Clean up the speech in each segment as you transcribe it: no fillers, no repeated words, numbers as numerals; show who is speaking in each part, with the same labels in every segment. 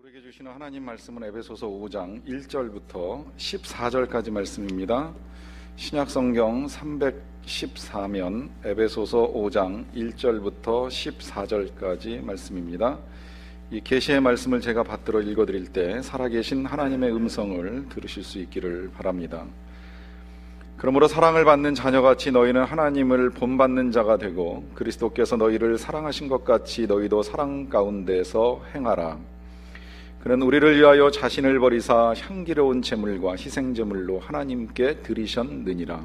Speaker 1: 우리에게 주시는 하나님 말씀은 에베소서 5장 1절부터 14절까지 말씀입니다. 신약성경 314면 에베소서 5장 1절부터 14절까지 말씀입니다. 이 계시의 말씀을 제가 받들어 읽어드릴 때 살아계신 하나님의 음성을 들으실 수 있기를 바랍니다. 그러므로 사랑을 받는 자녀같이 너희는 하나님을 본받는 자가 되고 그리스도께서 너희를 사랑하신 것 같이 너희도 사랑 가운데서 행하라. 그는 우리를 위하여 자신을 버리사 향기로운 제물과 희생제물로 하나님께 드리셨느니라.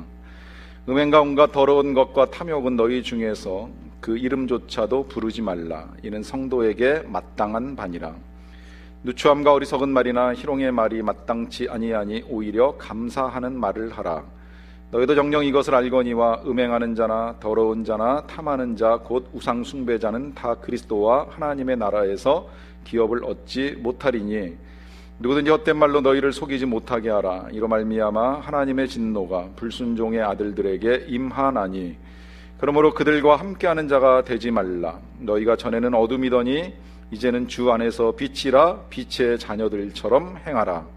Speaker 1: 음행과 온갖 더러운 것과 탐욕은 너희 중에서 그 이름조차도 부르지 말라. 이는 성도에게 마땅한 바니라. 누추함과 어리석은 말이나 희롱의 말이 마땅치 아니하니 오히려 감사하는 말을 하라. 너희도 정녕 이것을 알거니와 음행하는 자나 더러운 자나 탐하는 자 곧 우상 숭배자는 다 그리스도와 하나님의 나라에서 기업을 얻지 못하리니 누구든지 헛된 말로 너희를 속이지 못하게 하라. 이로 말미암아 하나님의 진노가 불순종의 아들들에게 임하나니 그러므로 그들과 함께하는 자가 되지 말라. 너희가 전에는 어둠이더니 이제는 주 안에서 빛이라. 빛의 자녀들처럼 행하라.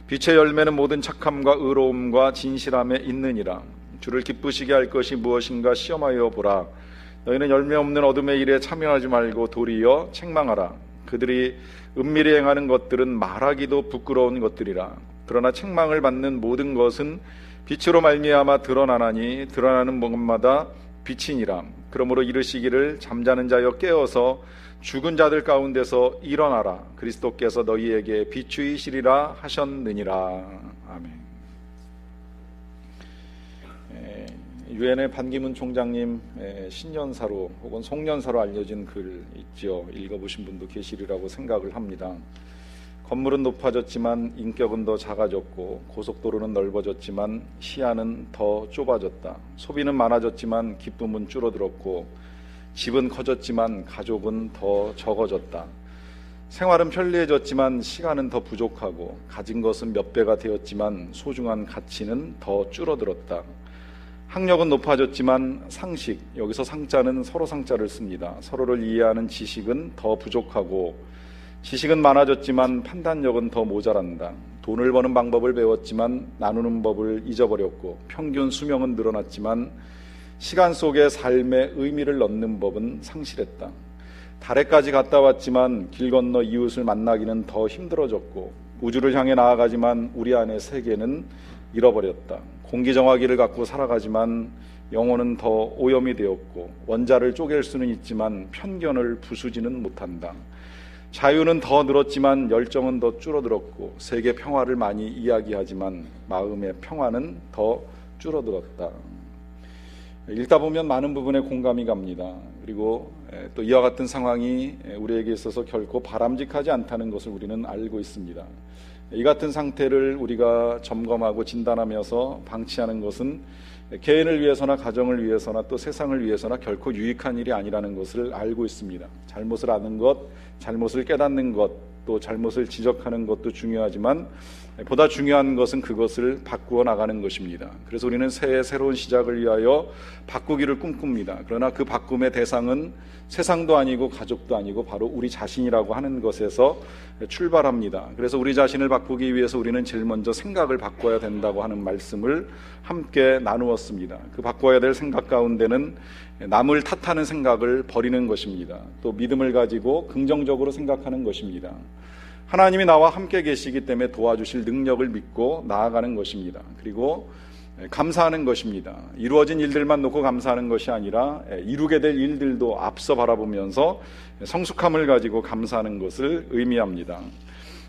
Speaker 1: 빛의 열매는 모든 착함과 의로움과 진실함에 있느니라. 주를 기쁘시게 할 것이 무엇인가 시험하여 보라. 너희는 열매 없는 어둠의 일에 참여하지 말고 도리어 책망하라. 그들이 은밀히 행하는 것들은 말하기도 부끄러운 것들이라. 그러나 책망을 받는 모든 것은 빛으로 말미암아 드러나나니 드러나는 것마다 빛이니라. 그러므로 이르시기를 잠자는 자여 깨어서 죽은 자들 가운데서 일어나라. 그리스도께서 너희에게 비추이시리라 하셨느니라. 아멘. 유엔의 반기문 총장님 신년사로 혹은 송년사로 알려진 글 있죠. 읽어보신 분도 계시리라고 생각을 합니다. 건물은 높아졌지만 인격은 더 작아졌고 고속도로는 넓어졌지만 시야는 더 좁아졌다. 소비는 많아졌지만 기쁨은 줄어들었고 집은 커졌지만 가족은 더 적어졌다. 생활은 편리해졌지만 시간은 더 부족하고 가진 것은 몇 배가 되었지만 소중한 가치는 더 줄어들었다. 학력은 높아졌지만 상식, 여기서 상자는 서로 상자를 씁니다. 서로를 이해하는 지식은 더 부족하고 지식은 많아졌지만 판단력은 더 모자란다. 돈을 버는 방법을 배웠지만 나누는 법을 잊어버렸고 평균 수명은 늘어났지만 시간 속에 삶의 의미를 넣는 법은 상실했다. 달에까지 갔다 왔지만 길 건너 이웃을 만나기는 더 힘들어졌고 우주를 향해 나아가지만 우리 안의 세계는 잃어버렸다. 공기정화기를 갖고 살아가지만 영혼은 더 오염이 되었고 원자를 쪼갤 수는 있지만 편견을 부수지는 못한다. 자유는 더 늘었지만 열정은 더 줄어들었고 세계 평화를 많이 이야기하지만 마음의 평화는 더 줄어들었다. 읽다 보면 많은 부분에 공감이 갑니다. 그리고 또 이와 같은 상황이 우리에게 있어서 결코 바람직하지 않다는 것을 우리는 알고 있습니다. 이 같은 상태를 우리가 점검하고 진단하면서 방치하는 것은 개인을 위해서나 가정을 위해서나 또 세상을 위해서나 결코 유익한 일이 아니라는 것을 알고 있습니다. 잘못을 아는 것, 잘못을 깨닫는 것, 또 잘못을 지적하는 것도 중요하지만 보다 중요한 것은 그것을 바꾸어 나가는 것입니다. 그래서 우리는 새해 새로운 시작을 위하여 바꾸기를 꿈꿉니다. 그러나 그 바꿈의 대상은 세상도 아니고 가족도 아니고 바로 우리 자신이라고 하는 것에서 출발합니다. 그래서 우리 자신을 바꾸기 위해서 우리는 제일 먼저 생각을 바꿔야 된다고 하는 말씀을 함께 나누었습니다. 그 바꿔야 될 생각 가운데는 남을 탓하는 생각을 버리는 것입니다. 또 믿음을 가지고 긍정적으로 생각하는 것입니다. 하나님이 나와 함께 계시기 때문에 도와주실 능력을 믿고 나아가는 것입니다. 그리고 감사하는 것입니다. 이루어진 일들만 놓고 감사하는 것이 아니라 이루게 될 일들도 앞서 바라보면서 성숙함을 가지고 감사하는 것을 의미합니다.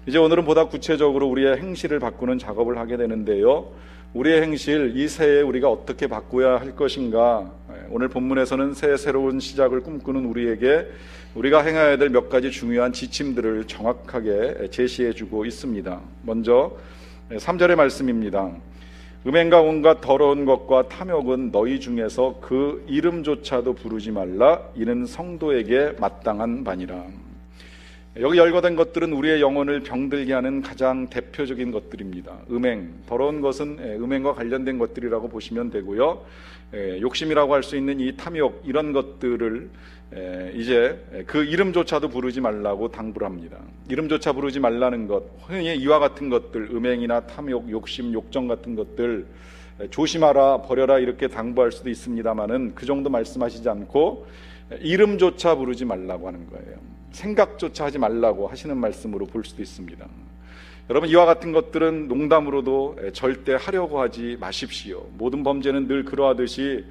Speaker 1: 이제 오늘은 보다 구체적으로 우리의 행실을 바꾸는 작업을 하게 되는데요. 우리의 행실, 이 새해 우리가 어떻게 바꾸어야 할 것인가. 오늘 본문에서는 새해 새로운 시작을 꿈꾸는 우리에게 우리가 행해야 될 몇 가지 중요한 지침들을 정확하게 제시해주고 있습니다. 먼저 3절의 말씀입니다. 음행과 온갖 더러운 것과 탐욕은 너희 중에서 그 이름조차도 부르지 말라. 이는 성도에게 마땅한 바니라. 여기 열거된 것들은 우리의 영혼을 병들게 하는 가장 대표적인 것들입니다. 음행, 더러운 것은 음행과 관련된 것들이라고 보시면 되고요. 욕심이라고 할 수 있는 이 탐욕, 이런 것들을 이제 그 이름조차도 부르지 말라고 당부를 합니다. 이름조차 부르지 말라는 것, 흔히 이와 같은 것들, 음행이나 탐욕, 욕심, 욕정 같은 것들 조심하라, 버려라 이렇게 당부할 수도 있습니다만은 그 정도 말씀하시지 않고 이름조차 부르지 말라고 하는 거예요. 생각조차 하지 말라고 하시는 말씀으로 볼 수도 있습니다. 여러분, 이와 같은 것들은 농담으로도 절대 하려고 하지 마십시오. 모든 범죄는 늘 그러하듯이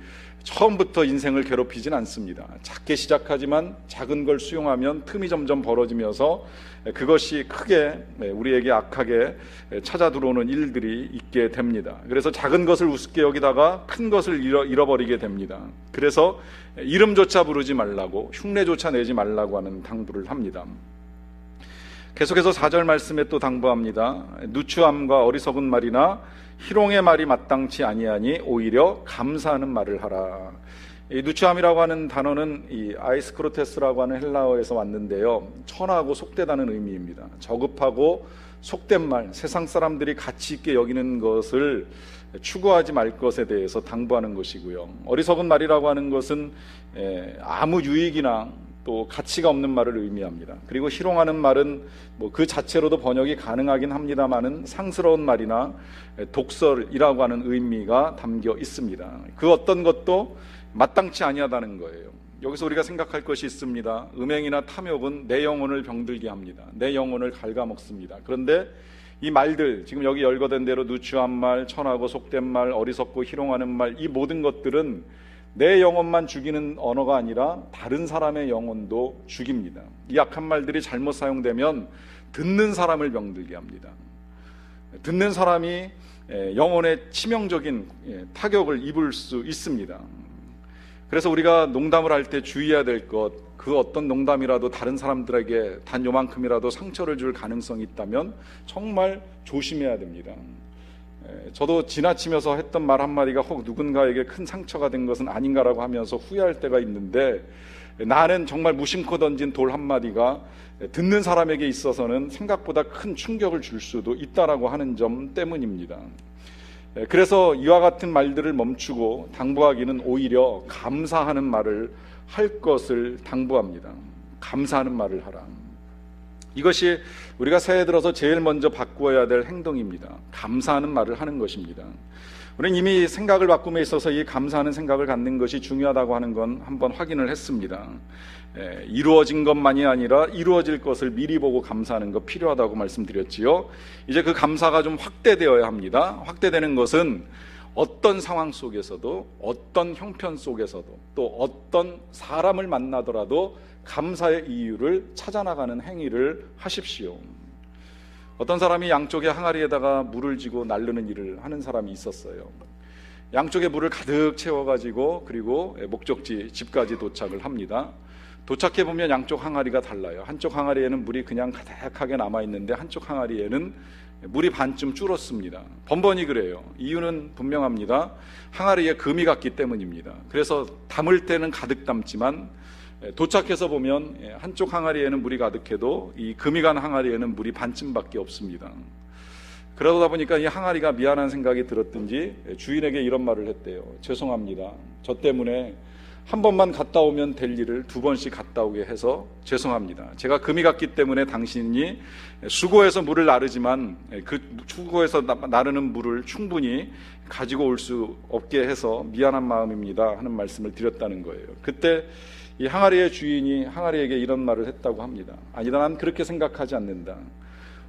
Speaker 1: 처음부터 인생을 괴롭히진 않습니다. 작게 시작하지만 작은 걸 수용하면 틈이 점점 벌어지면서 그것이 크게 우리에게 악하게 찾아 들어오는 일들이 있게 됩니다. 그래서 작은 것을 우습게 여기다가 큰 것을 잃어버리게 됩니다. 그래서 이름조차 부르지 말라고, 흉내조차 내지 말라고 하는 당부를 합니다. 계속해서 4절 말씀에 또 당부합니다. 누추함과 어리석은 말이나 희롱의 말이 마땅치 아니하니 오히려 감사하는 말을 하라. 이 누추함이라고 하는 단어는 이 아이스크로테스라고 하는 헬라어에서 왔는데요, 천하고 속되다는 의미입니다. 저급하고 속된 말, 세상 사람들이 가치 있게 여기는 것을 추구하지 말 것에 대해서 당부하는 것이고요. 어리석은 말이라고 하는 것은 아무 유익이나 또 가치가 없는 말을 의미합니다. 그리고 희롱하는 말은 그 자체로도 번역이 가능하긴 합니다만은 상스러운 말이나 독설이라고 하는 의미가 담겨 있습니다. 그 어떤 것도 마땅치 아니하다는 거예요. 여기서 우리가 생각할 것이 있습니다. 음행이나 탐욕은 내 영혼을 병들게 합니다. 내 영혼을 갉아먹습니다. 그런데 이 말들, 지금 여기 열거된 대로 누추한 말, 천하고 속된 말, 어리석고 희롱하는 말, 이 모든 것들은 내 영혼만 죽이는 언어가 아니라 다른 사람의 영혼도 죽입니다. 이 약한 말들이 잘못 사용되면 듣는 사람을 병들게 합니다. 듣는 사람이 영혼에 치명적인 타격을 입을 수 있습니다. 그래서 우리가 농담을 할 때 주의해야 될 것, 그 어떤 농담이라도 다른 사람들에게 단 요만큼이라도 상처를 줄 가능성이 있다면 정말 조심해야 됩니다. 저도 지나치면서 했던 말 한마디가 혹 누군가에게 큰 상처가 된 것은 아닌가라고 하면서 후회할 때가 있는데, 나는 정말 무심코 던진 돌 한마디가 듣는 사람에게 있어서는 생각보다 큰 충격을 줄 수도 있다라고 하는 점 때문입니다. 그래서 이와 같은 말들을 멈추고 당부하기는 오히려 감사하는 말을 할 것을 당부합니다. 감사하는 말을 하라. 이것이 우리가 새해 들어서 제일 먼저 바꾸어야 될 행동입니다. 감사하는 말을 하는 것입니다. 우리는 이미 생각을 바꿈에 있어서 이 감사하는 생각을 갖는 것이 중요하다고 하는 건 한번 확인을 했습니다. 이루어진 것만이 아니라 이루어질 것을 미리 보고 감사하는 것 필요하다고 말씀드렸지요. 이제 그 감사가 좀 확대되어야 합니다. 확대되는 것은 어떤 상황 속에서도, 어떤 형편 속에서도, 또 어떤 사람을 만나더라도 감사의 이유를 찾아나가는 행위를 하십시오. 어떤 사람이 양쪽에 항아리에다가 물을 쥐고 나르는 일을 하는 사람이 있었어요. 양쪽에 물을 가득 채워가지고 그리고 목적지 집까지 도착을 합니다. 도착해 보면 양쪽 항아리가 달라요. 한쪽 항아리에는 물이 그냥 가득하게 남아있는데 한쪽 항아리에는 물이 반쯤 줄었습니다. 번번이 그래요. 이유는 분명합니다. 항아리에 금이 갔기 때문입니다. 그래서 담을 때는 가득 담지만 도착해서 보면 한쪽 항아리에는 물이 가득해도 이 금이 간 항아리에는 물이 반쯤밖에 없습니다. 그러다 보니까 이 항아리가 미안한 생각이 들었든지 주인에게 이런 말을 했대요. 죄송합니다. 저 때문에 한 번만 갔다 오면 될 일을 두 번씩 갔다 오게 해서 죄송합니다. 제가 금이 갔기 때문에 당신이 수고해서 물을 나르지만 그 수고해서 나르는 물을 충분히 가지고 올 수 없게 해서 미안한 마음입니다 하는 말씀을 드렸다는 거예요. 그때 이 항아리의 주인이 항아리에게 이런 말을 했다고 합니다. 아니다, 난 그렇게 생각하지 않는다.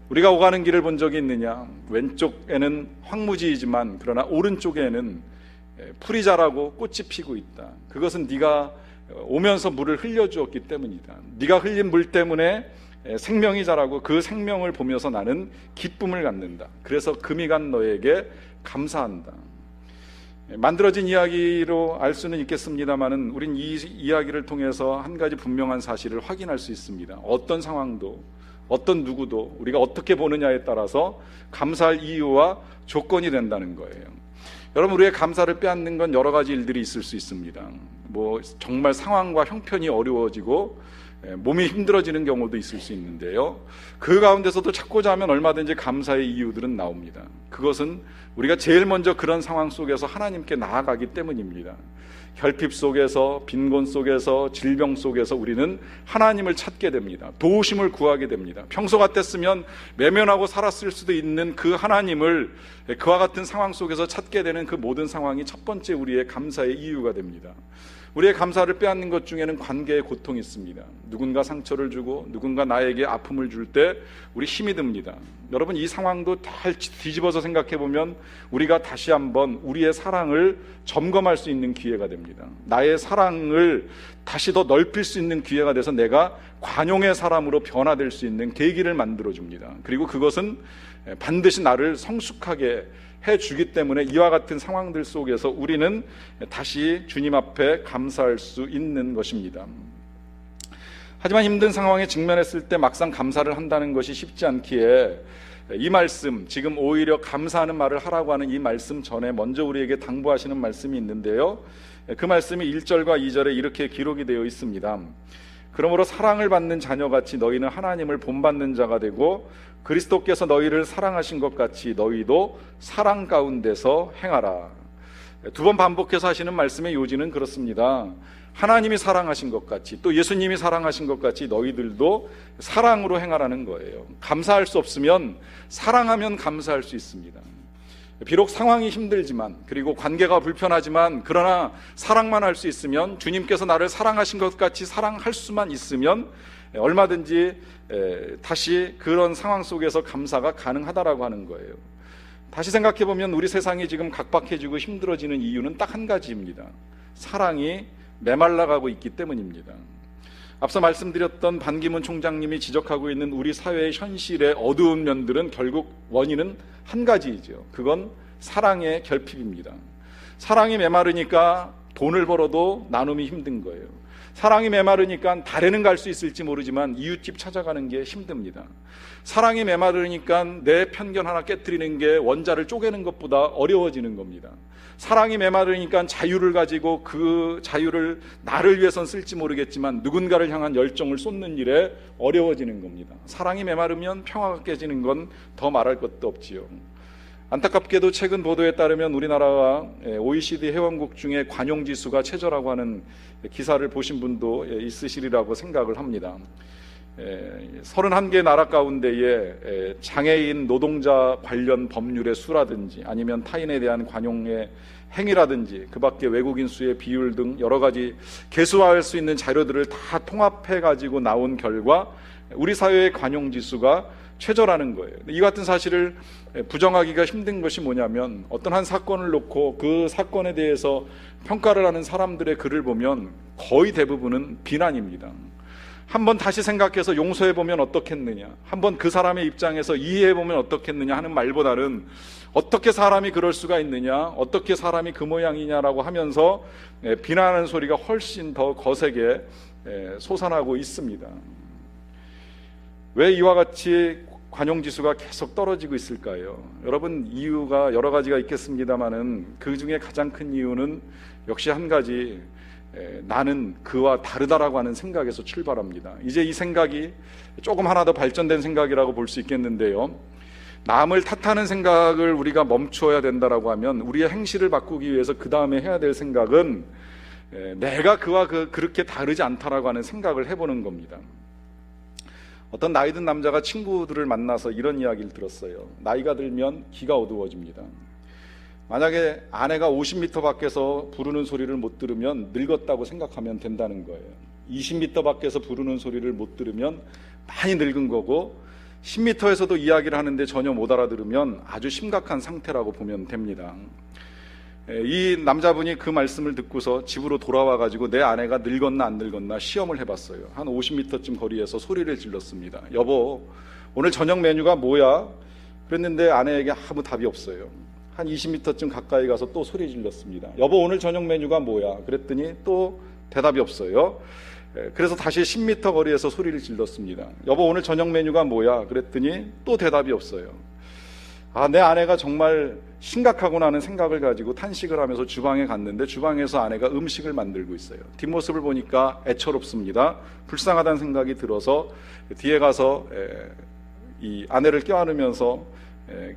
Speaker 1: 우리가 오가는 길을 본 적이 있느냐? 왼쪽에는 황무지이지만 그러나 오른쪽에는 풀이 자라고 꽃이 피고 있다. 그것은 네가 오면서 물을 흘려주었기 때문이다. 네가 흘린 물 때문에 생명이 자라고 그 생명을 보면서 나는 기쁨을 갖는다. 그래서 금이 간 너에게 감사한다. 만들어진 이야기로 알 수는 있겠습니다만은 우린 이 이야기를 통해서 한 가지 분명한 사실을 확인할 수 있습니다. 어떤 상황도, 어떤 누구도 우리가 어떻게 보느냐에 따라서 감사할 이유와 조건이 된다는 거예요. 여러분, 우리의 감사를 빼앗는 건 여러 가지 일들이 있을 수 있습니다. 정말 상황과 형편이 어려워지고 몸이 힘들어지는 경우도 있을 수 있는데요. 그 가운데서도 찾고자 하면 얼마든지 감사의 이유들은 나옵니다. 그것은 우리가 제일 먼저 그런 상황 속에서 하나님께 나아가기 때문입니다. 결핍 속에서, 빈곤 속에서, 질병 속에서 우리는 하나님을 찾게 됩니다. 도우심을 구하게 됩니다. 평소 같았으면 외면하고 살았을 수도 있는 그 하나님을 그와 같은 상황 속에서 찾게 되는 그 모든 상황이 첫 번째 우리의 감사의 이유가 됩니다. 우리의 감사를 빼앗는 것 중에는 관계의 고통이 있습니다. 누군가 상처를 주고 누군가 나에게 아픔을 줄 때 우리 힘이 듭니다. 여러분, 이 상황도 잘 뒤집어서 생각해 보면 우리가 다시 한번 우리의 사랑을 점검할 수 있는 기회가 됩니다. 나의 사랑을 다시 더 넓힐 수 있는 기회가 돼서 내가 관용의 사람으로 변화될 수 있는 계기를 만들어 줍니다. 그리고 그것은 반드시 나를 성숙하게 해주기 때문에 이와 같은 상황들 속에서 우리는 다시 주님 앞에 감사할 수 있는 것입니다. 하지만 힘든 상황에 직면했을 때 막상 감사를 한다는 것이 쉽지 않기에 이 말씀, 지금 오히려 감사하는 말을 하라고 하는 이 말씀 전에 먼저 우리에게 당부하시는 말씀이 있는데요, 그 말씀이 1절과 2절에 이렇게 기록이 되어 있습니다. 그러므로 사랑을 받는 자녀같이 너희는 하나님을 본받는 자가 되고 그리스도께서 너희를 사랑하신 것 같이 너희도 사랑 가운데서 행하라. 두 번 반복해서 하시는 말씀의 요지는 그렇습니다. 하나님이 사랑하신 것 같이, 또 예수님이 사랑하신 것 같이 너희들도 사랑으로 행하라는 거예요. 감사할 수 없으면 사랑하면 감사할 수 있습니다. 비록 상황이 힘들지만, 그리고 관계가 불편하지만, 그러나 사랑만 할 수 있으면, 주님께서 나를 사랑하신 것 같이 사랑할 수만 있으면 얼마든지 다시 그런 상황 속에서 감사가 가능하다라고 하는 거예요. 다시 생각해 보면 우리 세상이 지금 각박해지고 힘들어지는 이유는 딱 한 가지입니다. 사랑이 메말라가고 있기 때문입니다. 앞서 말씀드렸던 반기문 총장님이 지적하고 있는 우리 사회의 현실의 어두운 면들은 결국 원인은 한 가지이죠. 그건 사랑의 결핍입니다. 사랑이 메마르니까 돈을 벌어도 나눔이 힘든 거예요. 사랑이 메마르니까 달에는 갈 수 있을지 모르지만 이웃집 찾아가는 게 힘듭니다. 사랑이 메마르니까 내 편견 하나 깨트리는 게 원자를 쪼개는 것보다 어려워지는 겁니다. 사랑이 메마르니까 자유를 가지고 그 자유를 나를 위해선 쓸지 모르겠지만 누군가를 향한 열정을 쏟는 일에 어려워지는 겁니다. 사랑이 메마르면 평화가 깨지는 건 더 말할 것도 없지요. 안타깝게도 최근 보도에 따르면 우리나라가 OECD 회원국 중에 관용지수가 최저라고 하는 기사를 보신 분도 있으시리라고 생각을 합니다. 31개 나라 가운데에 장애인 노동자 관련 법률의 수라든지 아니면 타인에 대한 관용의 행위라든지 그 밖에 외국인 수의 비율 등 여러 가지 개수화할 수 있는 자료들을 다 통합해 가지고 나온 결과 우리 사회의 관용지수가 최저라는 거예요. 이 같은 사실을 부정하기가 힘든 것이 뭐냐면 어떤 한 사건을 놓고 그 사건에 대해서 평가를 하는 사람들의 글을 보면 거의 대부분은 비난입니다. 한번 다시 생각해서 용서해보면 어떻겠느냐, 한번 그 사람의 입장에서 이해해보면 어떻겠느냐 하는 말보다는 어떻게 사람이 그럴 수가 있느냐, 어떻게 사람이 그 모양이냐라고 하면서 비난하는 소리가 훨씬 더 거세게 솟아나고 있습니다. 왜 이와 같이 관용지수가 계속 떨어지고 있을까요? 여러분, 이유가 여러 가지가 있겠습니다만은 그 중에 가장 큰 이유는 역시 한 가지, 나는 그와 다르다라고 하는 생각에서 출발합니다. 이제 이 생각이 조금 하나 더 발전된 생각이라고 볼 수 있겠는데요, 남을 탓하는 생각을 우리가 멈춰야 된다라고 하면 우리의 행실을 바꾸기 위해서 그 다음에 해야 될 생각은 내가 그와 그렇게 다르지 않다라고 하는 생각을 해보는 겁니다. 어떤 나이 든 남자가 친구들을 만나서 이런 이야기를 들었어요. 나이가 들면 귀가 어두워집니다. 만약에 아내가 50m 밖에서 부르는 소리를 못 들으면 늙었다고 생각하면 된다는 거예요. 20m 밖에서 부르는 소리를 못 들으면 많이 늙은 거고, 10m에서도 이야기를 하는데 전혀 못 알아들으면 아주 심각한 상태라고 보면 됩니다. 이 남자분이 그 말씀을 듣고서 집으로 돌아와가지고 내 아내가 늙었나 안 늙었나 시험을 해봤어요. 한 50m쯤 거리에서 소리를 질렀습니다. 여보, 오늘 저녁 메뉴가 뭐야? 그랬는데 아내에게 아무 답이 없어요. 한 20m쯤 가까이 가서 또 소리 질렀습니다. 여보, 오늘 저녁 메뉴가 뭐야? 그랬더니 또 대답이 없어요. 그래서 다시 10m 거리에서 소리를 질렀습니다. 여보, 오늘 저녁 메뉴가 뭐야? 그랬더니 또 대답이 없어요. 내 아내가 정말 심각하구나 하는 생각을 가지고 탄식을 하면서 주방에 갔는데 주방에서 아내가 음식을 만들고 있어요. 뒷모습을 보니까 애처롭습니다. 불쌍하다는 생각이 들어서 뒤에 가서 이 아내를 껴안으면서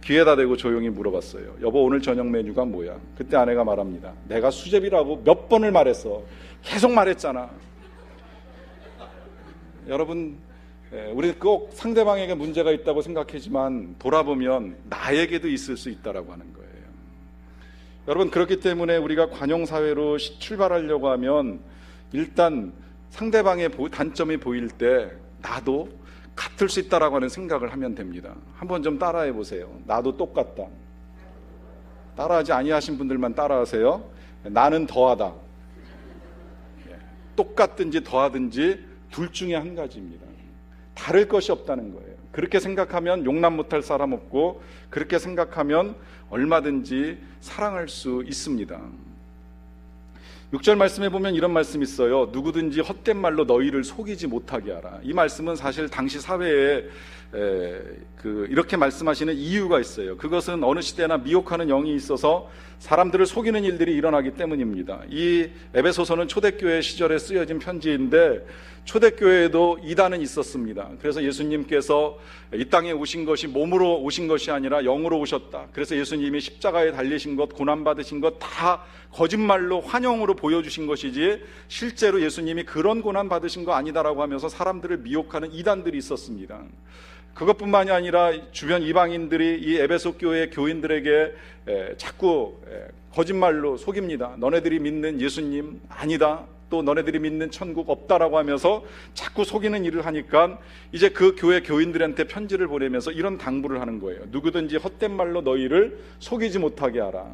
Speaker 1: 귀에다 대고 조용히 물어봤어요. 여보, 오늘 저녁 메뉴가 뭐야? 그때 아내가 말합니다. 내가 수제비라고 몇 번을 말했어. 계속 말했잖아. 여러분, 우리 꼭 상대방에게 문제가 있다고 생각하지만 돌아보면 나에게도 있을 수 있다라고 하는 거예요. 여러분, 그렇기 때문에 우리가 관용사회로 출발하려고 하면 일단 상대방의 단점이 보일 때 나도 같을 수 있다라고 하는 생각을 하면 됩니다. 한번 좀 따라해 보세요. 나도 똑같다. 따라하지 아니하신 분들만 따라하세요. 나는 더하다. 똑같든지 더하든지 둘 중에 한 가지입니다. 다를 것이 없다는 거예요. 그렇게 생각하면 용납 못할 사람 없고, 그렇게 생각하면 얼마든지 사랑할 수 있습니다. 6절 말씀에 보면 이런 말씀이 있어요. 누구든지 헛된 말로 너희를 속이지 못하게 하라. 이 말씀은 사실 당시 사회에 이렇게 말씀하시는 이유가 있어요. 그것은 어느 시대나 미혹하는 영이 있어서 사람들을 속이는 일들이 일어나기 때문입니다. 이 에베소서는 초대교회 시절에 쓰여진 편지인데 초대교회에도 이단은 있었습니다. 그래서 예수님께서 이 땅에 오신 것이 몸으로 오신 것이 아니라 영으로 오셨다. 그래서 예수님이 십자가에 달리신 것, 고난받으신 것 다 거짓말로 환영으로 보여주신 것이지 실제로 예수님이 그런 고난 받으신 거 아니다라고 하면서 사람들을 미혹하는 이단들이 있었습니다. 그것뿐만이 아니라 주변 이방인들이 이 에베소 교회 교인들에게 자꾸 거짓말로 속입니다. 너네들이 믿는 예수님 아니다. 또 너네들이 믿는 천국 없다라고 하면서 자꾸 속이는 일을 하니까 이제 그 교회 교인들한테 편지를 보내면서 이런 당부를 하는 거예요. 누구든지 헛된 말로 너희를 속이지 못하게 하라.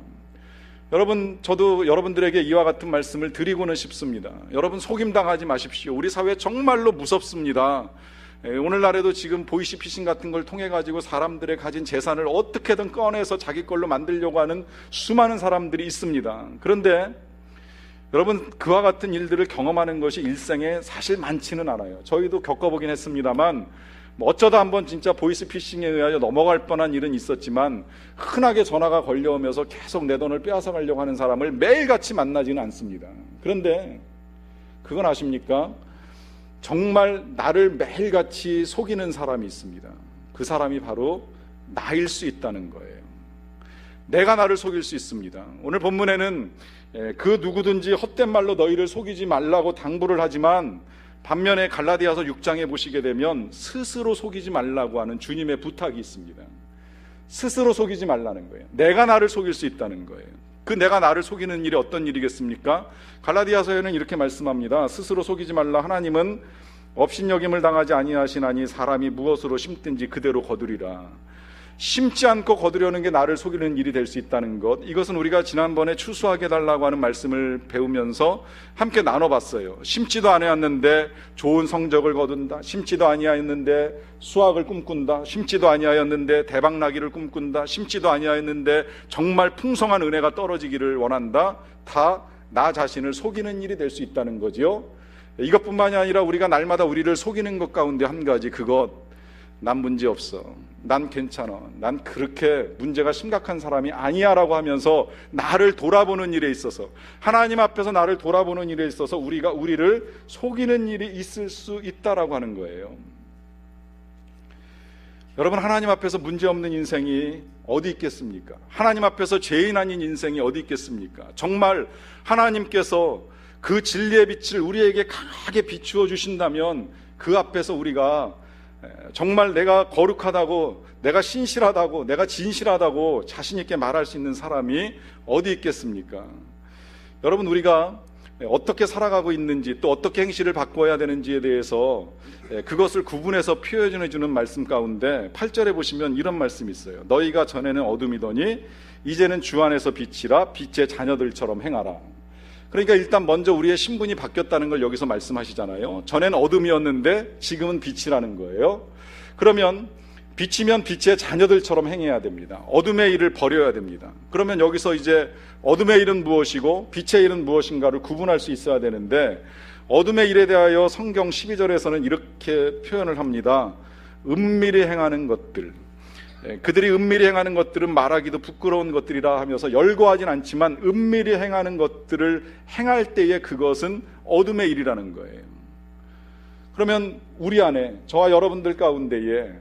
Speaker 1: 여러분, 저도 여러분들에게 이와 같은 말씀을 드리고는 싶습니다. 여러분, 속임당하지 마십시오. 우리 사회 정말로 무섭습니다. 오늘날에도 지금 보이시피싱 같은 걸 통해 가지고 사람들의 가진 재산을 어떻게든 꺼내서 자기 걸로 만들려고 하는 수많은 사람들이 있습니다. 그런데 여러분, 그와 같은 일들을 경험하는 것이 일생에 사실 많지는 않아요. 저희도 겪어보긴 했습니다만 어쩌다 한번 진짜 보이스피싱에 의하여 넘어갈 뻔한 일은 있었지만 흔하게 전화가 걸려오면서 계속 내 돈을 빼앗아 가려고 하는 사람을 매일같이 만나지는 않습니다. 그런데 그건 아십니까? 정말 나를 매일같이 속이는 사람이 있습니다. 그 사람이 바로 나일 수 있다는 거예요. 내가 나를 속일 수 있습니다. 오늘 본문에는 그 누구든지 헛된 말로 너희를 속이지 말라고 당부를 하지만 반면에 갈라디아서 6장에 보시게 되면 스스로 속이지 말라고 하는 주님의 부탁이 있습니다. 스스로 속이지 말라는 거예요. 내가 나를 속일 수 있다는 거예요. 그 내가 나를 속이는 일이 어떤 일이겠습니까? 갈라디아서에는 이렇게 말씀합니다. 스스로 속이지 말라. 하나님은 업신여김을 당하지 아니하시나니 사람이 무엇으로 심든지 그대로 거두리라. 심지 않고 거두려는 게 나를 속이는 일이 될 수 있다는 것, 이것은 우리가 지난번에 추수하게 해달라고 하는 말씀을 배우면서 함께 나눠봤어요. 심지도 아니었는데 좋은 성적을 거둔다. 심지도 아니었는데 수학을 꿈꾼다. 심지도 아니었는데 대박나기를 꿈꾼다. 심지도 아니었는데 정말 풍성한 은혜가 떨어지기를 원한다. 다 나 자신을 속이는 일이 될 수 있다는 거지요. 이것뿐만이 아니라 우리가 날마다 우리를 속이는 것 가운데 한 가지, 그것, 난 문제 없어, 난 괜찮아, 난 그렇게 문제가 심각한 사람이 아니야 라고 하면서 나를 돌아보는 일에 있어서, 하나님 앞에서 나를 돌아보는 일에 있어서 우리가 우리를 속이는 일이 있을 수 있다라고 하는 거예요. 여러분, 하나님 앞에서 문제없는 인생이 어디 있겠습니까? 하나님 앞에서 죄인 아닌 인생이 어디 있겠습니까? 정말 하나님께서 그 진리의 빛을 우리에게 강하게 비추어 주신다면 그 앞에서 우리가 정말 내가 거룩하다고, 내가 신실하다고, 내가 진실하다고 자신 있게 말할 수 있는 사람이 어디 있겠습니까? 여러분, 우리가 어떻게 살아가고 있는지, 또 어떻게 행실을 바꿔야 되는지에 대해서 그것을 구분해서 표현해 주는 말씀 가운데 8절에 보시면 이런 말씀이 있어요. 너희가 전에는 어둠이더니 이제는 주 안에서 빛이라, 빛의 자녀들처럼 행하라. 그러니까 일단 먼저 우리의 신분이 바뀌었다는 걸 여기서 말씀하시잖아요. 전에는 어둠이었는데 지금은 빛이라는 거예요. 그러면 빛이면 빛의 자녀들처럼 행해야 됩니다. 어둠의 일을 버려야 됩니다. 그러면 여기서 이제 어둠의 일은 무엇이고 빛의 일은 무엇인가를 구분할 수 있어야 되는데, 어둠의 일에 대하여 성경 12절에서는 이렇게 표현을 합니다. 은밀히 행하는 것들, 그들이 은밀히 행하는 것들은 말하기도 부끄러운 것들이라 하면서 열거하진 않지만 은밀히 행하는 것들을 행할 때에 그것은 어둠의 일이라는 거예요. 그러면 우리 안에, 저와 여러분들 가운데에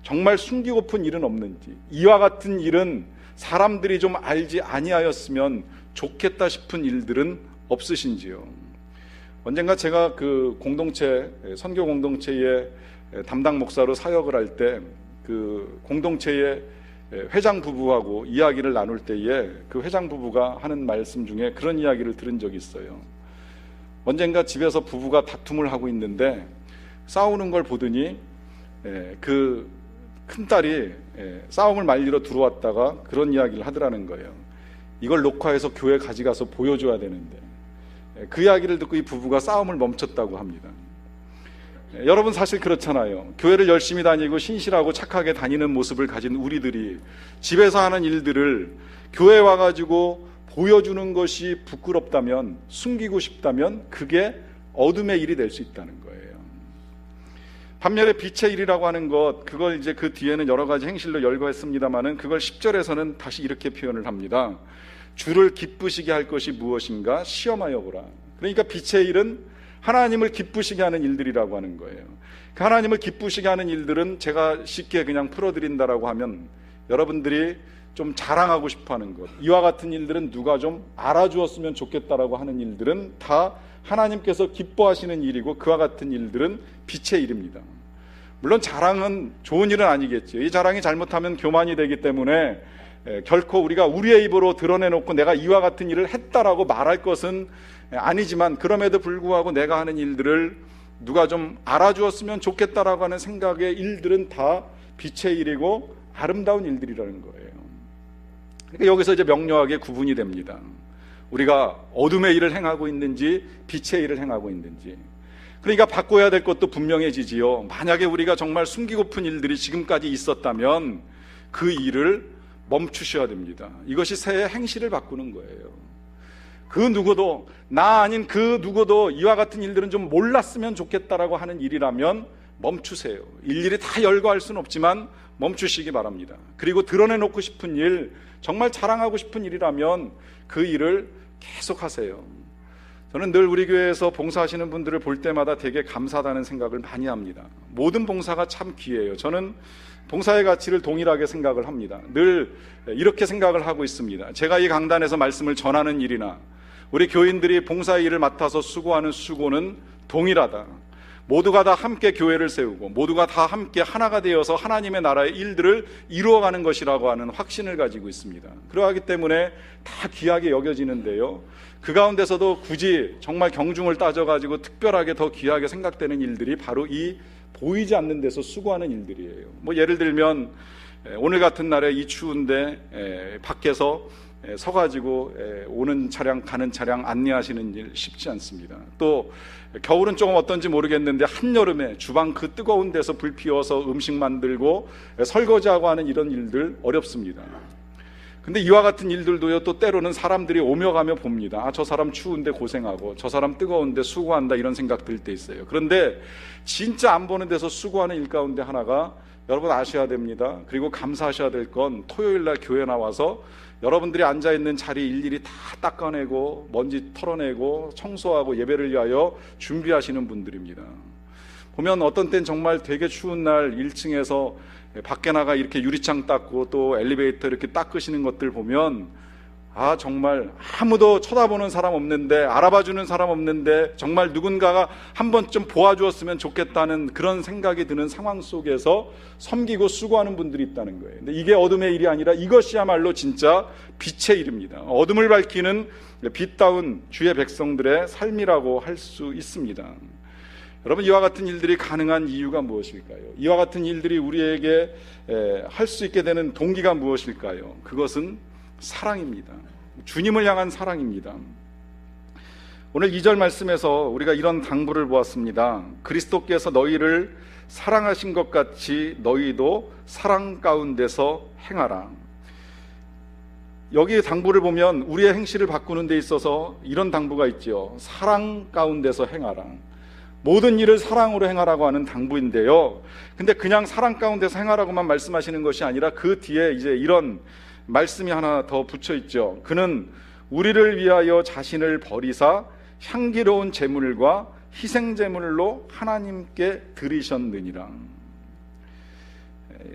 Speaker 1: 정말 숨기고픈 일은 없는지, 이와 같은 일은 사람들이 좀 알지 아니하였으면 좋겠다 싶은 일들은 없으신지요? 언젠가 제가 그 공동체, 선교 공동체의 담당 목사로 사역을 할 때 그 공동체의 회장 부부하고 이야기를 나눌 때에 그 회장 부부가 하는 말씀 중에 그런 이야기를 들은 적이 있어요. 언젠가 집에서 부부가 다툼을 하고 있는데 싸우는 걸 보더니 그 큰딸이 싸움을 말리러 들어왔다가 그런 이야기를 하더라는 거예요. 이걸 녹화해서 교회 가져가서 보여줘야 되는데, 그 이야기를 듣고 이 부부가 싸움을 멈췄다고 합니다. 여러분, 사실 그렇잖아요. 교회를 열심히 다니고 신실하고 착하게 다니는 모습을 가진 우리들이 집에서 하는 일들을 교회에 와가지고 보여주는 것이 부끄럽다면, 숨기고 싶다면 그게 어둠의 일이 될 수 있다는 거예요. 반면에 빛의 일이라고 하는 것, 그걸 이제 그 뒤에는 여러 가지 행실로 열거했습니다마는 그걸 10절에서는 다시 이렇게 표현을 합니다. 주를 기쁘시게 할 것이 무엇인가 시험하여 보라. 그러니까 빛의 일은 하나님을 기쁘시게 하는 일들이라고 하는 거예요. 그 하나님을 기쁘시게 하는 일들은 제가 쉽게 그냥 풀어드린다라고 하면 여러분들이 좀 자랑하고 싶어하는 것, 이와 같은 일들은 누가 좀 알아주었으면 좋겠다라고 하는 일들은 다 하나님께서 기뻐하시는 일이고, 그와 같은 일들은 빛의 일입니다. 물론 자랑은 좋은 일은 아니겠죠. 이 자랑이 잘못하면 교만이 되기 때문에 결코 우리가 우리의 입으로 드러내놓고 내가 이와 같은 일을 했다라고 말할 것은 아니지만, 그럼에도 불구하고 내가 하는 일들을 누가 좀 알아주었으면 좋겠다라고 하는 생각의 일들은 다 빛의 일이고 아름다운 일들이라는 거예요. 그러니까 여기서 이제 명료하게 구분이 됩니다. 우리가 어둠의 일을 행하고 있는지 빛의 일을 행하고 있는지. 그러니까 바꿔야 될 것도 분명해지지요. 만약에 우리가 정말 숨기고픈 일들이 지금까지 있었다면 그 일을 멈추셔야 됩니다. 이것이 새해 행실을 바꾸는 거예요. 그 누구도, 나 아닌 그 누구도 이와 같은 일들은 좀 몰랐으면 좋겠다라고 하는 일이라면 멈추세요. 일일이 다 열거할 수는 없지만 멈추시기 바랍니다. 그리고 드러내놓고 싶은 일, 정말 자랑하고 싶은 일이라면 그 일을 계속하세요. 저는 늘 우리 교회에서 봉사하시는 분들을 볼 때마다 되게 감사하다는 생각을 많이 합니다. 모든 봉사가 참 귀해요. 저는 봉사의 가치를 동일하게 생각을 합니다. 늘 이렇게 생각을 하고 있습니다. 제가 이 강단에서 말씀을 전하는 일이나 우리 교인들이 봉사의 일을 맡아서 수고하는 수고는 동일하다. 모두가 다 함께 교회를 세우고 모두가 다 함께 하나가 되어서 하나님의 나라의 일들을 이루어가는 것이라고 하는 확신을 가지고 있습니다. 그러하기 때문에 다 귀하게 여겨지는데요, 그 가운데서도 굳이 정말 경중을 따져가지고 특별하게 더 귀하게 생각되는 일들이 바로 이 보이지 않는 데서 수고하는 일들이에요. 뭐 예를 들면 오늘 같은 날에 이 추운데 밖에서 서가지고 오는 차량 가는 차량 안내하시는 일 쉽지 않습니다. 또 겨울은 조금 어떤지 모르겠는데 한여름에 주방 그 뜨거운 데서 불 피워서 음식 만들고 설거지하고 하는 이런 일들 어렵습니다. 근데 이와 같은 일들도요, 또 때로는 사람들이 오며 가며 봅니다. 아, 저 사람 추운데 고생하고 저 사람 뜨거운데 수고한다, 이런 생각 들 때 있어요. 그런데 진짜 안 보는 데서 수고하는 일 가운데 하나가 여러분 아셔야 됩니다. 그리고 감사하셔야 될 건 토요일 날 교회 나와서 여러분들이 앉아있는 자리 일일이 다 닦아내고 먼지 털어내고 청소하고 예배를 위하여 준비하시는 분들입니다. 보면 어떤 땐 정말 되게 추운 날 1층에서 밖에 나가 이렇게 유리창 닦고 또 엘리베이터 이렇게 닦으시는 것들 보면, 아, 정말 아무도 쳐다보는 사람 없는데, 알아봐주는 사람 없는데 정말 누군가가 한 번쯤 보아주었으면 좋겠다는 그런 생각이 드는 상황 속에서 섬기고 수고하는 분들이 있다는 거예요. 근데 이게 어둠의 일이 아니라 이것이야말로 진짜 빛의 일입니다. 어둠을 밝히는 빛다운 주의 백성들의 삶이라고 할 수 있습니다. 여러분, 이와 같은 일들이 가능한 이유가 무엇일까요? 이와 같은 일들이 우리에게 할 수 있게 되는 동기가 무엇일까요? 그것은 사랑입니다. 주님을 향한 사랑입니다. 오늘 2절 말씀에서 우리가 이런 당부를 보았습니다. 그리스도께서 너희를 사랑하신 것 같이 너희도 사랑 가운데서 행하라. 여기 당부를 보면 우리의 행실을 바꾸는 데 있어서 이런 당부가 있죠. 사랑 가운데서 행하라. 모든 일을 사랑으로 행하라고 하는 당부인데요. 근데 그냥 사랑 가운데서 행하라고만 말씀하시는 것이 아니라 그 뒤에 이제 이런 말씀이 하나 더 붙여 있죠. 그는 우리를 위하여 자신을 버리사 향기로운 제물과 희생 제물로 하나님께 드리셨느니라.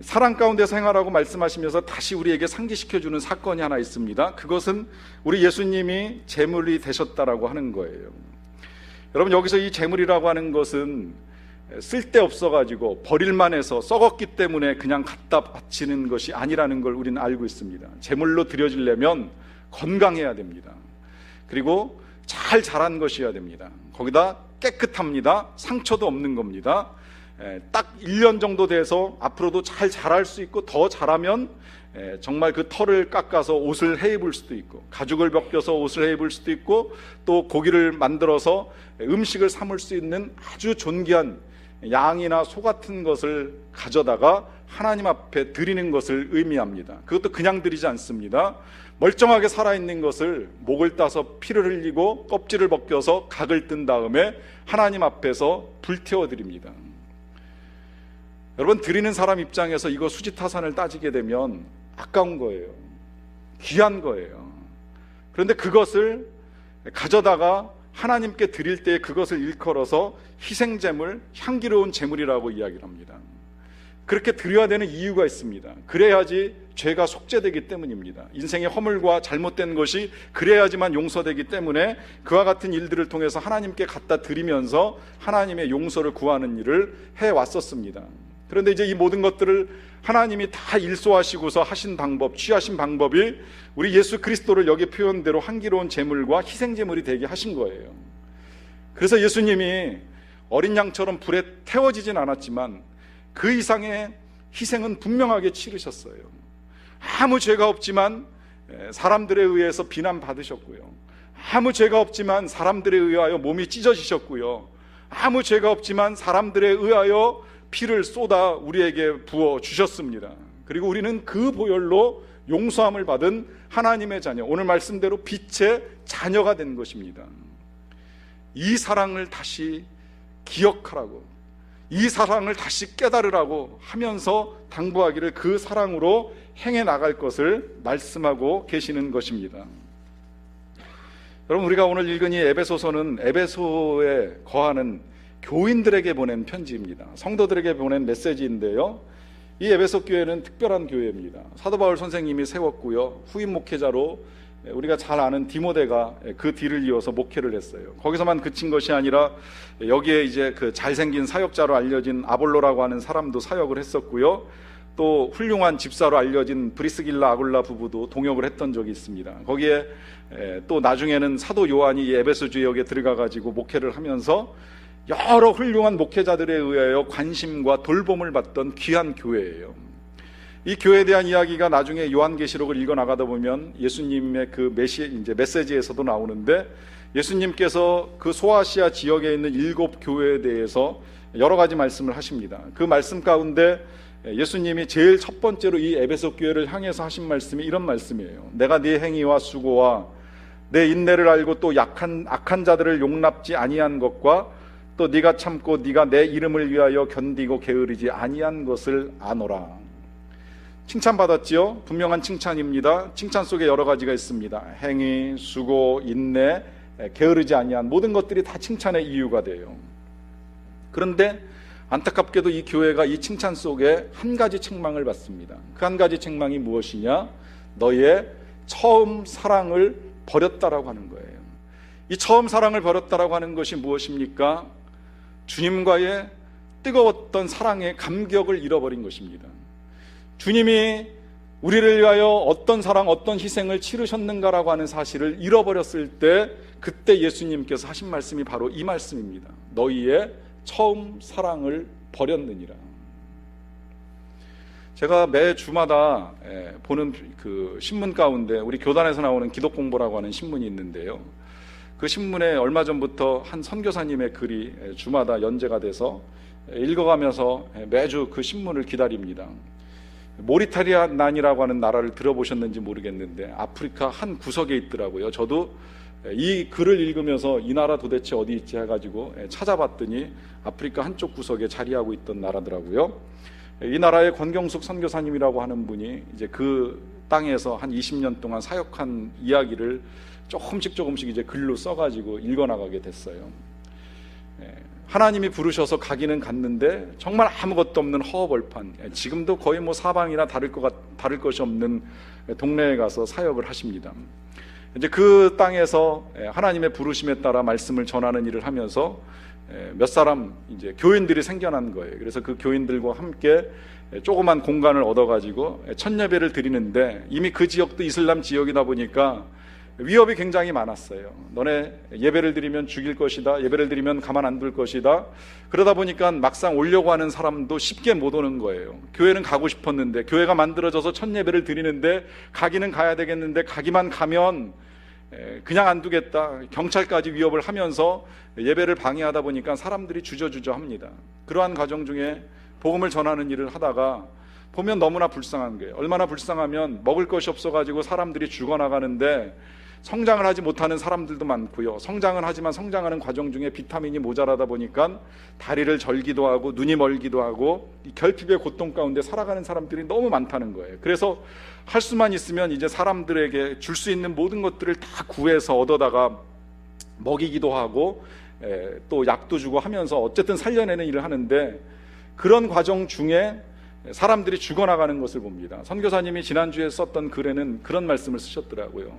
Speaker 1: 사랑 가운데서 행하라고 말씀하시면서 다시 우리에게 상기시켜주는 사건이 하나 있습니다. 그것은 우리 예수님이 제물이 되셨다라고 하는 거예요. 여러분, 여기서 이 제물이라고 하는 것은 쓸데없어가지고 버릴만 해서 썩었기 때문에 그냥 갖다 바치는 것이 아니라는 걸 우리는 알고 있습니다. 제물로 드려지려면 건강해야 됩니다. 그리고 잘 자란 것이어야 됩니다. 거기다 깨끗합니다. 상처도 없는 겁니다. 딱 1년 정도 돼서 앞으로도 잘 자랄 수 있고, 더 자라면 정말 그 털을 깎아서 옷을 해 입을 수도 있고, 가죽을 벗겨서 옷을 해 입을 수도 있고, 또 고기를 만들어서 음식을 삼을 수 있는 아주 존귀한 양이나 소 같은 것을 가져다가 하나님 앞에 드리는 것을 의미합니다. 그것도 그냥 드리지 않습니다. 멀쩡하게 살아있는 것을 목을 따서 피를 흘리고 껍질을 벗겨서 각을 뜬 다음에 하나님 앞에서 불태워 드립니다. 여러분, 드리는 사람 입장에서 이거 수지타산을 따지게 되면 아까운 거예요. 귀한 거예요. 그런데 그것을 가져다가 하나님께 드릴 때 그것을 일컬어서 희생제물, 향기로운 제물이라고 이야기를 합니다. 그렇게 드려야 되는 이유가 있습니다. 그래야지 죄가 속죄되기 때문입니다. 인생의 허물과 잘못된 것이 그래야지만 용서되기 때문에 그와 같은 일들을 통해서 하나님께 갖다 드리면서 하나님의 용서를 구하는 일을 해왔었습니다. 그런데 이제 이 모든 것들을 하나님이 다 일소하시고서 하신 방법, 취하신 방법이 우리 예수 그리스도를 여기 표현대로 향기로운 제물과 희생제물이 되게 하신 거예요. 그래서 예수님이 어린 양처럼 불에 태워지진 않았지만 그 이상의 희생은 분명하게 치르셨어요. 아무 죄가 없지만 사람들에 의해서 비난받으셨고요. 아무 죄가 없지만 사람들에 의하여 몸이 찢어지셨고요. 아무 죄가 없지만 사람들에 의하여 피를 쏟아 우리에게 부어 주셨습니다. 그리고 우리는 그 보혈로 용서함을 받은 하나님의 자녀, 오늘 말씀대로 빛의 자녀가 된 것입니다. 이 사랑을 다시 기억하라고, 이 사랑을 다시 깨달으라고 하면서 당부하기를 그 사랑으로 행해 나갈 것을 말씀하고 계시는 것입니다. 여러분, 우리가 오늘 읽은 이 에베소서는 에베소에 거하는 교인들에게 보낸 편지입니다. 성도들에게 보낸 메시지인데요, 이 에베소 교회는 특별한 교회입니다. 사도 바울 선생님이 세웠고요, 후임 목회자로 우리가 잘 아는 디모데가 그 뒤를 이어서 목회를 했어요. 거기서만 그친 것이 아니라 여기에 이제 그 잘생긴 사역자로 알려진 아볼로라고 하는 사람도 사역을 했었고요, 또 훌륭한 집사로 알려진 브리스길라 아굴라 부부도 동역을 했던 적이 있습니다. 거기에 또 나중에는 사도 요한이 에베소 지역에 들어가 가지고 목회를 하면서 여러 훌륭한 목회자들에 의하여 관심과 돌봄을 받던 귀한 교회예요. 이 교회에 대한 이야기가 나중에 요한계시록을 읽어 나가다 보면 예수님의 그 메시지에서도 나오는데, 예수님께서 그 소아시아 지역에 있는 7 교회에 대해서 여러 가지 말씀을 하십니다. 그 말씀 가운데 예수님이 제일 첫 번째로 이 에베소 교회를 향해서 하신 말씀이 이런 말씀이에요. 내가 네 행위와 수고와 내 인내를 알고 또 악한 자들을 용납지 아니한 것과 또 네가 참고 네가 내 이름을 위하여 견디고 게으르지 아니한 것을 아노라. 칭찬받았지요? 분명한 칭찬입니다. 칭찬 속에 여러 가지가 있습니다. 행위, 수고, 인내, 게으르지 아니한 모든 것들이 다 칭찬의 이유가 돼요. 그런데 안타깝게도 이 교회가 이 칭찬 속에 한 가지 책망을 받습니다. 그 한 가지 책망이 무엇이냐? 너의 처음 사랑을 버렸다라고 하는 거예요. 이 처음 사랑을 버렸다라고 하는 것이 무엇입니까? 주님과의 뜨거웠던 사랑의 감격을 잃어버린 것입니다. 주님이 우리를 위하여 어떤 사랑, 어떤 희생을 치르셨는가라고 하는 사실을 잃어버렸을 때, 그때 예수님께서 하신 말씀이 바로 이 말씀입니다. 너희의 처음 사랑을 버렸느니라. 제가 매 주마다 보는 그 신문 가운데 우리 교단에서 나오는 기독공보라고 하는 신문이 있는데요, 그 신문에 얼마 전부터 한 선교사님의 글이 주마다 연재가 돼서 읽어가면서 매주 그 신문을 기다립니다. 모리타니아라고 하는 나라를 들어보셨는지 모르겠는데 아프리카 한 구석에 있더라고요. 저도 이 글을 읽으면서 이 나라 도대체 어디 있지 해가지고 찾아봤더니 아프리카 한쪽 구석에 자리하고 있던 나라더라고요. 이 나라의 권경숙 선교사님이라고 하는 분이 이제 그 땅에서 한 20년 동안 사역한 이야기를 조금씩 이제 글로 써가지고 읽어나가게 됐어요. 하나님이 부르셔서 가기는 갔는데 정말 아무것도 없는 허허벌판, 지금도 거의 뭐 사방이나 다를 것이 없는 동네에 가서 사역을 하십니다. 이제 그 땅에서 하나님의 부르심에 따라 말씀을 전하는 일을 하면서 몇 사람 이제 교인들이 생겨난 거예요. 그래서 그 교인들과 함께 조그만 공간을 얻어가지고 첫 예배를 드리는데, 이미 그 지역도 이슬람 지역이다 보니까 위협이 굉장히 많았어요. 너네 예배를 드리면 죽일 것이다, 예배를 드리면 가만 안 둘 것이다. 그러다 보니까 막상 오려고 하는 사람도 쉽게 못 오는 거예요. 교회는 가고 싶었는데, 교회가 만들어져서 첫 예배를 드리는데 가기는 가야 되겠는데 가기만 가면 그냥 안 두겠다, 경찰까지 위협을 하면서 예배를 방해하다 보니까 사람들이 주저주저 합니다. 그러한 과정 중에 복음을 전하는 일을 하다가 보면 너무나 불쌍한 거예요. 얼마나 불쌍하면 먹을 것이 없어가지고 사람들이 죽어나가는데 성장을 하지 못하는 사람들도 많고요, 성장은 하지만 성장하는 과정 중에 비타민이 모자라다 보니까 다리를 절기도 하고 눈이 멀기도 하고 이 결핍의 고통 가운데 살아가는 사람들이 너무 많다는 거예요. 그래서 할 수만 있으면 이제 사람들에게 줄 수 있는 모든 것들을 다 구해서 얻어다가 먹이기도 하고 또 약도 주고 하면서 어쨌든 살려내는 일을 하는데, 그런 과정 중에 사람들이 죽어나가는 것을 봅니다. 선교사님이 지난주에 썼던 글에는 그런 말씀을 쓰셨더라고요.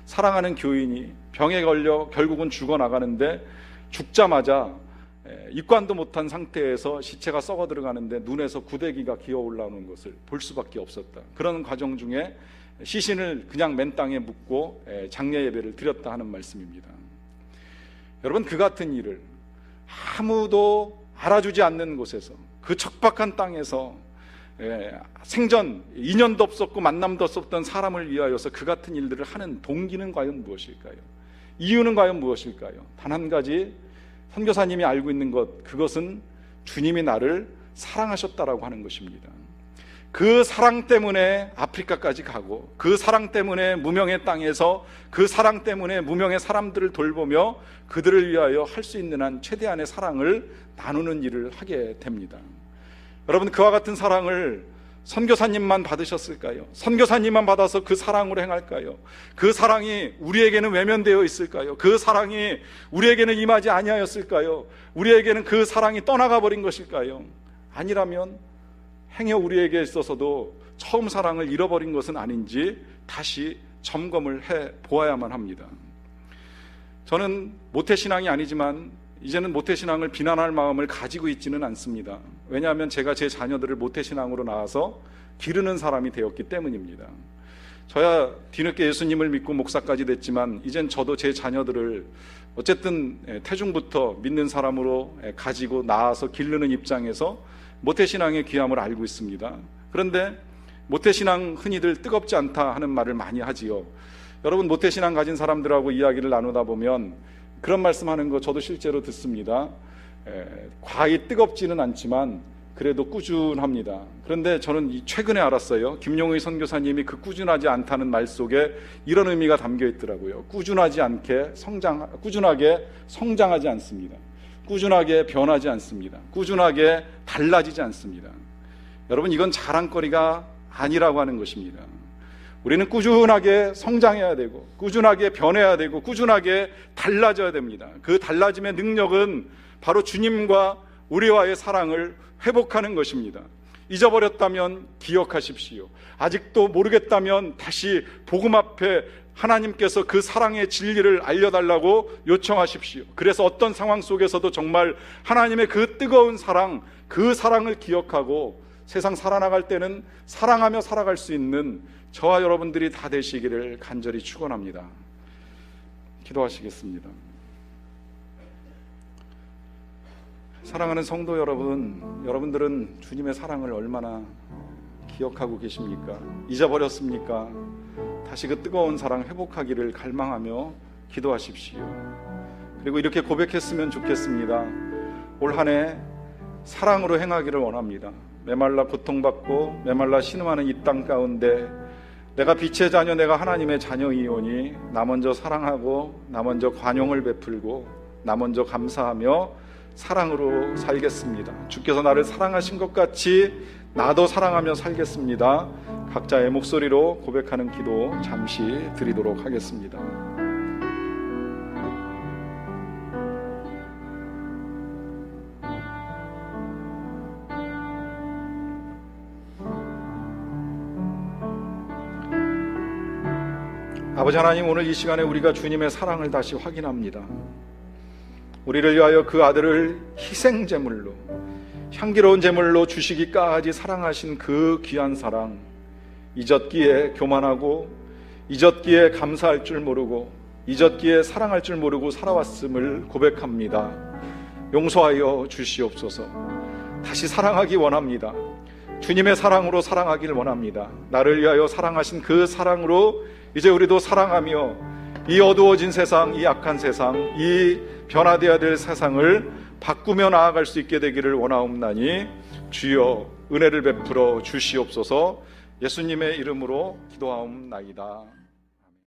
Speaker 1: 사랑하는 교인이 병에 걸려 결국은 죽어나가는데 죽자마자 입관도 못한 상태에서 시체가 썩어 들어가는데 눈에서 구데기가 기어 올라오는 것을 볼 수밖에 없었다. 그런 과정 중에 시신을 그냥 맨 땅에 묻고 장례 예배를 드렸다 하는 말씀입니다. 여러분, 그 같은 일을 아무도 알아주지 않는 곳에서, 그 척박한 땅에서 생전 인연도 없었고 만남도 없었던 사람을 위하여서 그 같은 일들을 하는 동기는 과연 무엇일까요? 이유는 과연 무엇일까요? 단 한 가지, 선교사님이 알고 있는 것, 그것은 주님이 나를 사랑하셨다라고 하는 것입니다. 그 사랑 때문에 아프리카까지 가고, 그 사랑 때문에 무명의 땅에서, 그 사랑 때문에 무명의 사람들을 돌보며 그들을 위하여 할 수 있는 한 최대한의 사랑을 나누는 일을 하게 됩니다. 여러분, 그와 같은 사랑을 선교사님만 받으셨을까요? 선교사님만 받아서 그 사랑으로 행할까요? 그 사랑이 우리에게는 외면되어 있을까요? 그 사랑이 우리에게는 임하지 아니하였을까요? 우리에게는 그 사랑이 떠나가 버린 것일까요? 아니라면 행여 우리에게 있어서도 처음 사랑을 잃어버린 것은 아닌지 다시 점검을 해 보아야만 합니다. 저는 모태신앙이 아니지만 이제는 모태신앙을 비난할 마음을 가지고 있지는 않습니다. 왜냐하면 제가 제 자녀들을 모태신앙으로 낳아서 기르는 사람이 되었기 때문입니다. 저야 뒤늦게 예수님을 믿고 목사까지 됐지만 이젠 저도 제 자녀들을 어쨌든 태중부터 믿는 사람으로 가지고 낳아서 기르는 입장에서 모태신앙의 귀함을 알고 있습니다. 그런데 모태신앙 흔히들 뜨겁지 않다 하는 말을 많이 하지요. 여러분, 모태신앙 가진 사람들하고 이야기를 나누다 보면 그런 말씀하는 거 저도 실제로 듣습니다. 과히 뜨겁지는 않지만 그래도 꾸준합니다. 그런데 저는 최근에 알았어요. 김용의 선교사님이 그 꾸준하지 않다는 말 속에 이런 의미가 담겨 있더라고요. 꾸준하게 성장하지 않습니다. 꾸준하게 변하지 않습니다. 꾸준하게 달라지지 않습니다. 여러분, 이건 자랑거리가 아니라고 하는 것입니다. 우리는 꾸준하게 성장해야 되고, 꾸준하게 변해야 되고, 꾸준하게 달라져야 됩니다. 그 달라짐의 능력은 바로 주님과 우리와의 사랑을 회복하는 것입니다. 잊어버렸다면 기억하십시오. 아직도 모르겠다면 다시 복음 앞에 하나님께서 그 사랑의 진리를 알려달라고 요청하십시오. 그래서 어떤 상황 속에서도 정말 하나님의 그 뜨거운 사랑, 그 사랑을 기억하고 세상 살아나갈 때는 사랑하며 살아갈 수 있는 저와 여러분들이 다 되시기를 간절히 축원합니다. 기도하시겠습니다. 사랑하는 성도 여러분, 여러분들은 주님의 사랑을 얼마나 기억하고 계십니까? 잊어버렸습니까? 다시 그 뜨거운 사랑 회복하기를 갈망하며 기도하십시오. 그리고 이렇게 고백했으면 좋겠습니다. 올 한 해 사랑으로 행하기를 원합니다. 메말라 고통받고 메말라 신음하는 이 땅 가운데 내가 빛의 자녀, 내가 하나님의 자녀이오니 나 먼저 사랑하고 나 먼저 관용을 베풀고 나 먼저 감사하며 사랑으로 살겠습니다. 주께서 나를 사랑하신 것 같이 나도 사랑하며 살겠습니다. 각자의 목소리로 고백하는 기도 잠시 드리도록 하겠습니다. 아버지 하나님, 오늘 이 시간에 우리가 주님의 사랑을 다시 확인합니다. 우리를 위하여 그 아들을 희생제물로, 향기로운 제물로 주시기까지 사랑하신 그 귀한 사랑, 잊었기에 교만하고 잊었기에 감사할 줄 모르고 잊었기에 사랑할 줄 모르고 살아왔음을 고백합니다. 용서하여 주시옵소서. 다시 사랑하기 원합니다. 주님의 사랑으로 사랑하길 원합니다. 나를 위하여 사랑하신 그 사랑으로 이제 우리도 사랑하며 이 어두워진 세상, 이 악한 세상, 이 변화되어야 될 세상을 바꾸며 나아갈 수 있게 되기를 원하옵나니 주여 은혜를 베풀어 주시옵소서. 예수님의 이름으로 기도하옵나이다.